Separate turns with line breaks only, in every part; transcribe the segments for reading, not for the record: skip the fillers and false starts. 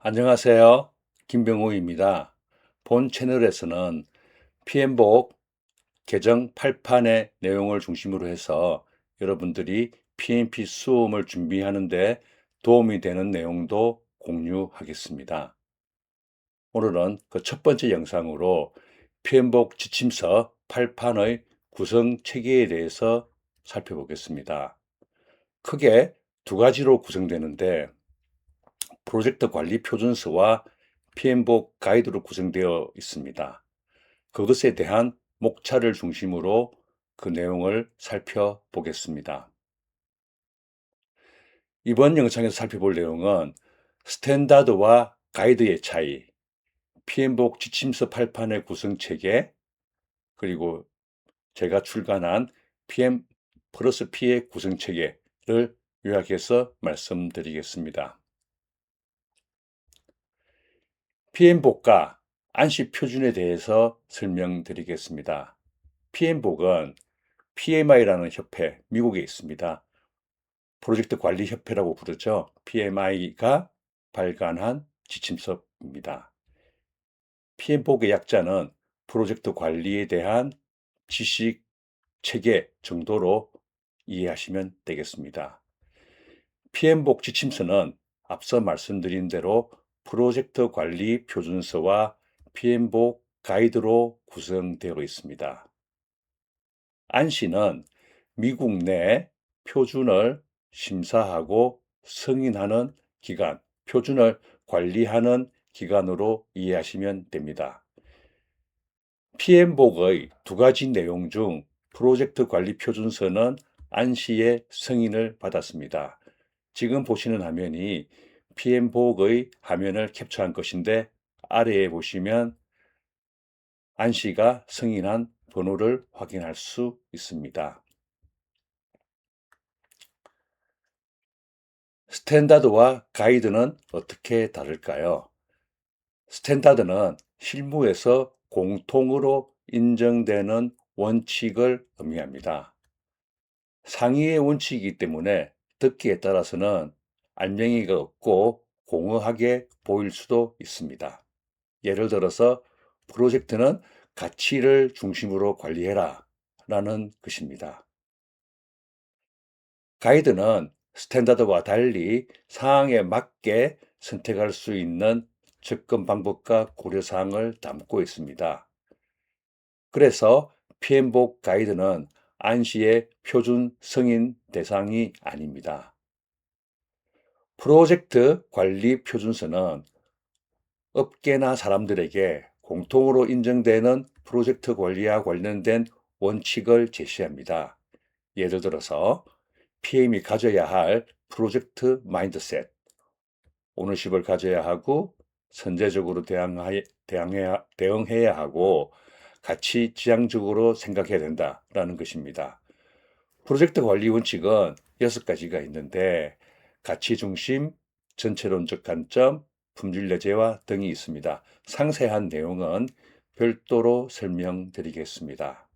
안녕하세요. 김병호입니다. 본 채널에서는 PM복 개정 8판의 내용을 중심으로 해서 여러분들이 PMP 수험을 준비하는 데 도움이 되는 내용도 공유하겠습니다. 오늘은 그 첫 번째 영상으로 PM복 지침서 8판의 구성 체계에 대해서 살펴보겠습니다. 크게 두 가지로 구성되는데 프로젝트 관리 표준서와 PM복 가이드로 구성되어 있습니다. 그것에 대한 목차를 중심으로 그 내용을 살펴보겠습니다. 이번 영상에서 살펴볼 내용은 스탠다드와 가이드의 차이, PM복 지침서 8판의 구성 체계, 그리고 제가 출간한 PM 플러스 P의 구성 체계를 요약해서 말씀드리겠습니다. PM복과 안시 표준에 대해서 설명드리겠습니다. PM복은 PMI라는 협회, 미국에 있습니다. 프로젝트 관리 협회라고 부르죠. PMI가 발간한 지침서입니다. PM복의 약자는 프로젝트 관리에 대한 지식, 체계 정도로 이해하시면 되겠습니다. PM복 지침서는 앞서 말씀드린 대로 프로젝트 관리 표준서와 PM복 가이드로 구성되어 있습니다. 안시는 미국 내 표준을 심사하고 승인하는 기관, 표준을 관리하는 기관으로 이해하시면 됩니다. PM복의 두 가지 내용 중 프로젝트 관리 표준서는 안시의 승인을 받았습니다. 지금 보시는 화면이 PM복의 화면을 캡처한 것인데 아래에 보시면 안시가 승인한 번호를 확인할 수 있습니다. 스탠다드와 가이드는 어떻게 다를까요? 스탠다드는 실무에서 공통으로 인정되는 원칙을 의미합니다. 상위의 원칙이기 때문에 듣기에 따라서는 알맹이가 없고 공허하게 보일 수도 있습니다. 예를 들어서 프로젝트는 가치를 중심으로 관리해라 라는 것입니다. 가이드는 스탠다드와 달리 상황에 맞게 선택할 수 있는 접근 방법과 고려사항을 담고 있습니다. 그래서 PM복 가이드는 안시의 표준 승인 대상이 아닙니다. 프로젝트 관리 표준서는 업계나 사람들에게 공통으로 인정되는 프로젝트 관리와 관련된 원칙을 제시합니다. 예를 들어서 PM이 가져야 할 프로젝트 마인드셋, 오너십을 가져야 하고 선제적으로 대응해야 하고 같이 지향적으로 생각해야 된다라는 것입니다. 프로젝트 관리 원칙은 6가지가 있는데 가치 중심, 전체론적 관점, 품질 내재화 등이 있습니다. 상세한 내용은 별도로 설명드리겠습니다.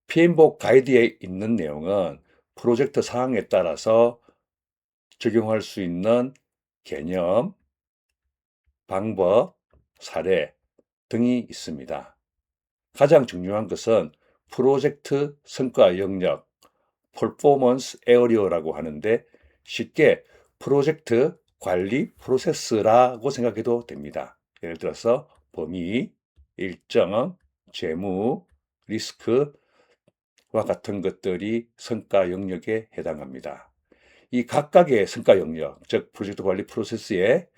PM복 가이드에 있는 내용은 프로젝트 상황에 따라서 적용할 수 있는 개념, 방법, 사례 등이 있습니다. 가장 중요한 것은 프로젝트 성과 영역, 퍼포먼스 에어리어라고 하는데 쉽게 프로젝트 관리 프로세스라고 생각해도 됩니다. 예를 들어서 범위, 일정, 재무, 리스크와 같은 것들이 성과 영역에 해당합니다. 이 각각의 성과 영역, 즉 프로젝트 관리 프로세스의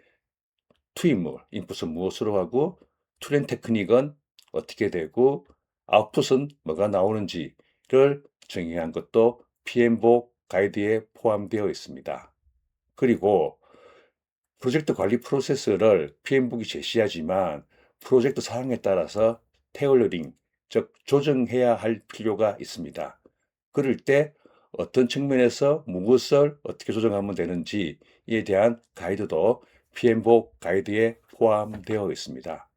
투입물, 인풋은 무엇으로 하고 투렌 테크닉은 어떻게 되고 아웃풋은 뭐가 나오는지를 정의한 것도 PM복 가이드에 포함되어 있습니다. 그리고 프로젝트 관리 프로세스를 PM복이 제시하지만 프로젝트 사항에 따라서 테일러링, 즉 조정해야 할 필요가 있습니다. 그럴 때 어떤 측면에서 무엇을 어떻게 조정하면 되는지에 대한 가이드도 PM복 가이드에 포함되어 있습니다.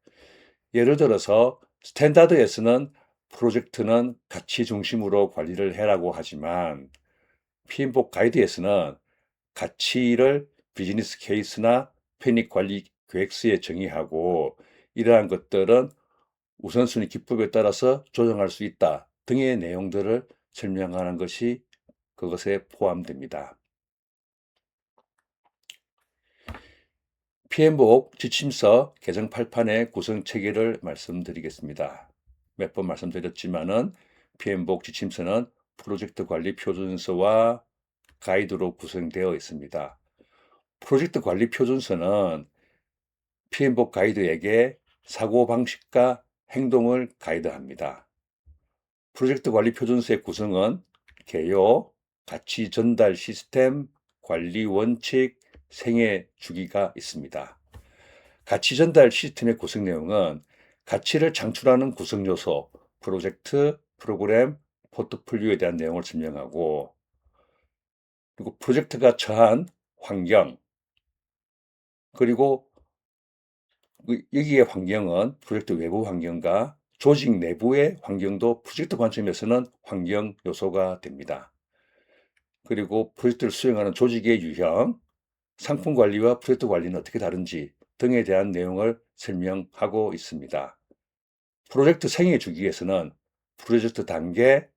예를 들어서 스탠다드에서는 프로젝트는 가치 중심으로 관리를 해라고 하지만 PM복 가이드에서는 가치를 비즈니스 케이스나 편익 관리 계획서에 정의하고 이러한 것들은 우선순위 기법에 따라서 조정할 수 있다 등의 내용들을 설명하는 것이 그것에 포함됩니다. PMBOK 지침서 개정 8판의 구성 체계를 말씀드리겠습니다. 몇 번 말씀드렸지만은 PMBOK 지침서는 프로젝트 관리 표준서와 가이드로 구성되어 있습니다. 프로젝트 관리 표준서는 PMBOK 가이드에게 사고방식과 행동을 가이드합니다. 프로젝트 관리 표준서의 구성은 개요, 가치 전달 시스템, 관리 원칙, 생애 주기가 있습니다. 가치 전달 시스템의 구성 내용은 가치를 창출하는 구성 요소, 프로젝트, 프로그램, 포트폴리오에 대한 내용을 설명하고, 그리고 프로젝트가 처한 환경, 그리고 여기에 환경은 프로젝트 외부 환경과 조직 내부의 환경도 프로젝트 관점에서는 환경 요소가 됩니다. 그리고 프로젝트를 수행하는 조직의 유형, 상품 관리와 프로젝트 관리는 어떻게 다른지 등에 대한 내용을 설명하고 있습니다. 프로젝트 생애 주기에서는 프로젝트 단계,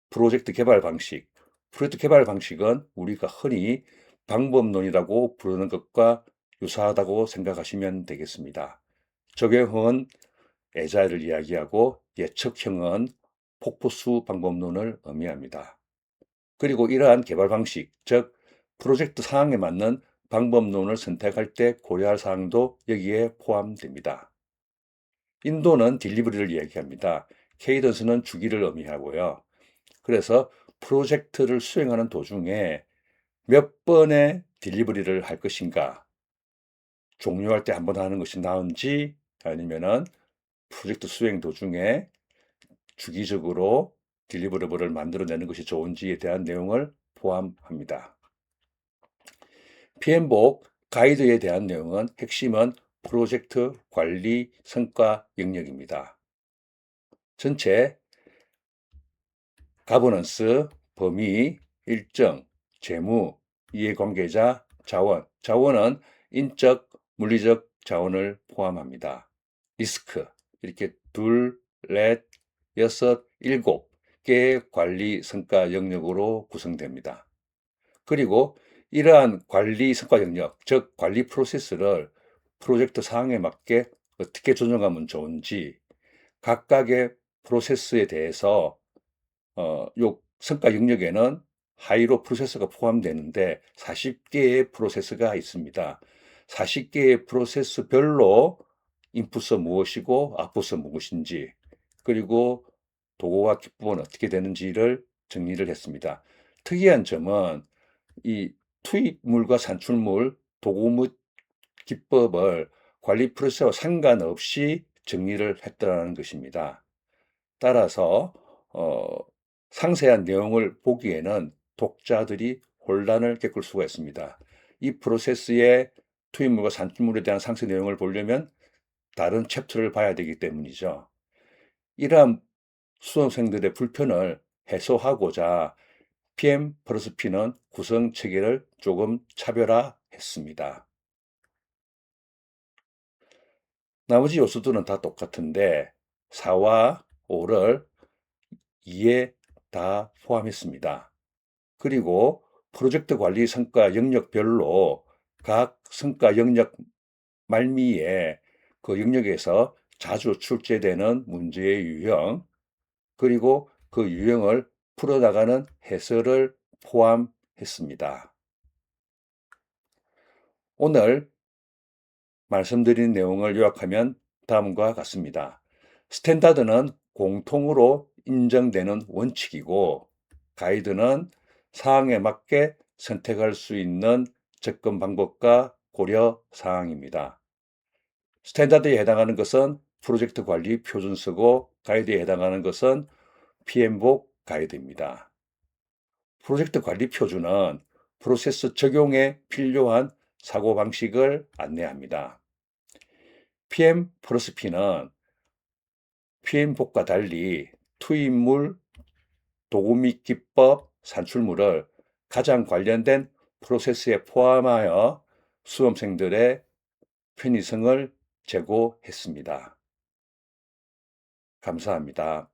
프로젝트 개발 방식, 프로젝트 개발 방식은 우리가 흔히 방법론이라고 부르는 것과 유사하다고 생각하시면 되겠습니다. 적용형은 애자일을 이야기하고 예측형은 폭포수 방법론을 의미합니다. 그리고 이러한 개발 방식, 즉 프로젝트 상황에 맞는 방법론을 선택할 때 고려할 사항도 여기에 포함됩니다. 인도는 딜리버리를 이야기합니다. 케이던스는 주기를 의미하고요. 그래서 프로젝트를 수행하는 도중에 몇 번의 딜리버리를 할 것인가, 종료할 때 한 번 하는 것이 나은지 아니면은 프로젝트 수행 도중에 주기적으로 딜리버러블을 만들어내는 것이 좋은지에 대한 내용을 포함합니다. PMBOK 가이드에 대한 내용은 핵심은 프로젝트 관리 성과 영역입니다. 전체 가버넌스, 범위, 일정, 재무, 이해관계자, 자원. 자원은 인적, 물리적 자원을 포함합니다. 리스크, 이렇게 둘, 넷, 여섯, 일곱 개의 관리 성과 영역으로 구성됩니다. 그리고 이러한 관리 성과 영역, 즉 관리 프로세스를 프로젝트 상황에 맞게 어떻게 조정하면 좋은지 각각의 프로세스에 대해서 요 성과 영역에는 하이로 프로세스가 포함되는데 40개의 프로세스가 있습니다. 40개의 프로세스별로 인풋은 무엇이고 아웃풋은 무엇인지, 그리고 도구와 기법은 어떻게 되는지를 정리를 했습니다. 특이한 점은 이 투입물과 산출물, 도구 및 기법을 관리 프로세스와 상관없이 정리를 했다는 것입니다. 따라서 상세한 내용을 보기에는 독자들이 혼란을 겪을 수가 있습니다. 이 프로세스의 투입물과 산출물에 대한 상세 내용을 보려면 다른 챕터를 봐야 되기 때문이죠. 이러한 수험생들의 불편을 해소하고자 PM 플러스 P는 구성 체계를 조금 차별화했습니다. 나머지 요소들은 다 똑같은데 4와 5를 2에 다 포함했습니다. 그리고 프로젝트 관리 성과 영역별로 각 성과 영역 말미에 그 영역에서 자주 출제되는 문제의 유형, 그리고 그 유형을 풀어나가는 해설을 포함했습니다. 오늘 말씀드린 내용을 요약하면 다음과 같습니다. 스탠다드는 공통으로 인정되는 원칙이고, 가이드는 사항에 맞게 선택할 수 있는 접근 방법과 고려 사항입니다. 스탠다드에 해당하는 것은 프로젝트 관리 표준서고, 가이드에 해당하는 것은 PMBOK 가이드입니다. 프로젝트 관리 표준은 프로세스 적용에 필요한 사고방식을 안내합니다. PM 플러스 P는 PMBOK과 달리 투입물, 도구 및 기법, 산출물을 가장 관련된 프로세스에 포함하여 수험생들의 편의성을 제고했습니다. 감사합니다.